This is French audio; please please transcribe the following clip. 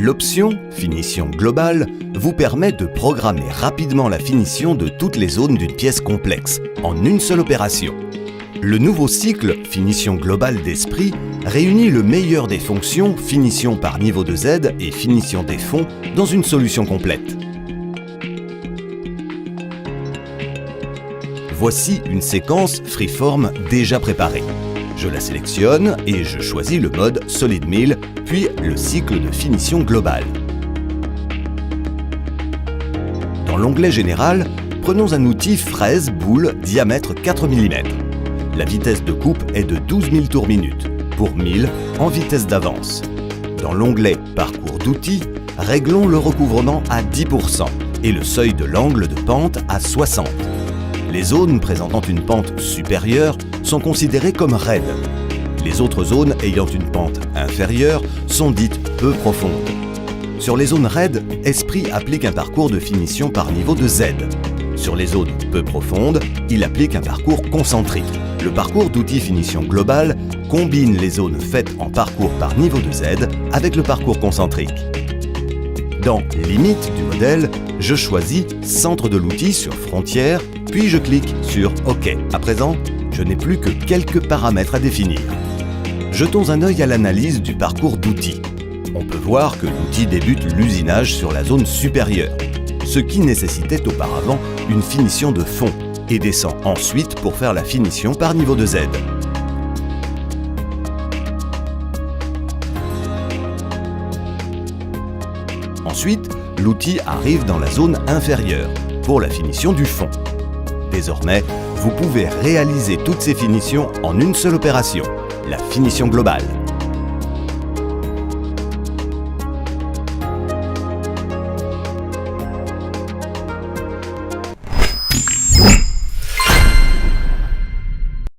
L'option « Finition globale » vous permet de programmer rapidement la finition de toutes les zones d'une pièce complexe, en une seule opération. Le nouveau cycle « Finition globale d'esprit » réunit le meilleur des fonctions « Finition par niveau de Z » et « Finition des fonds » dans une solution complète. Voici une séquence Freeform déjà préparée. Je la sélectionne et je choisis le mode Solid Mill, puis le cycle de finition globale. Dans l'onglet Général, prenons un outil fraise boule diamètre 4 mm. La vitesse de coupe est de 12 000 tours minute, pour 1000 en vitesse d'avance. Dans l'onglet Parcours d'outils, réglons le recouvrement à 10% et le seuil de l'angle de pente à 60. Les zones présentant une pente supérieure sont considérées comme raides. Les autres zones ayant une pente inférieure sont dites peu profondes. Sur les zones raides, Esprit applique un parcours de finition par niveau de Z. Sur les zones peu profondes, il applique un parcours concentrique. Le parcours d'outils finition globale combine les zones faites en parcours par niveau de Z avec le parcours concentrique. Dans Limite du modèle, je choisis Centre de l'outil sur Frontière, puis je clique sur OK. À présent, je n'ai plus que quelques paramètres à définir. Jetons un œil à l'analyse du parcours d'outils. On peut voir que l'outil débute l'usinage sur la zone supérieure, ce qui nécessitait auparavant une finition de fond, et descend ensuite pour faire la finition par niveau de Z. Ensuite, l'outil arrive dans la zone inférieure, pour la finition du fond. Désormais, vous pouvez réaliser toutes ces finitions en une seule opération, la finition globale.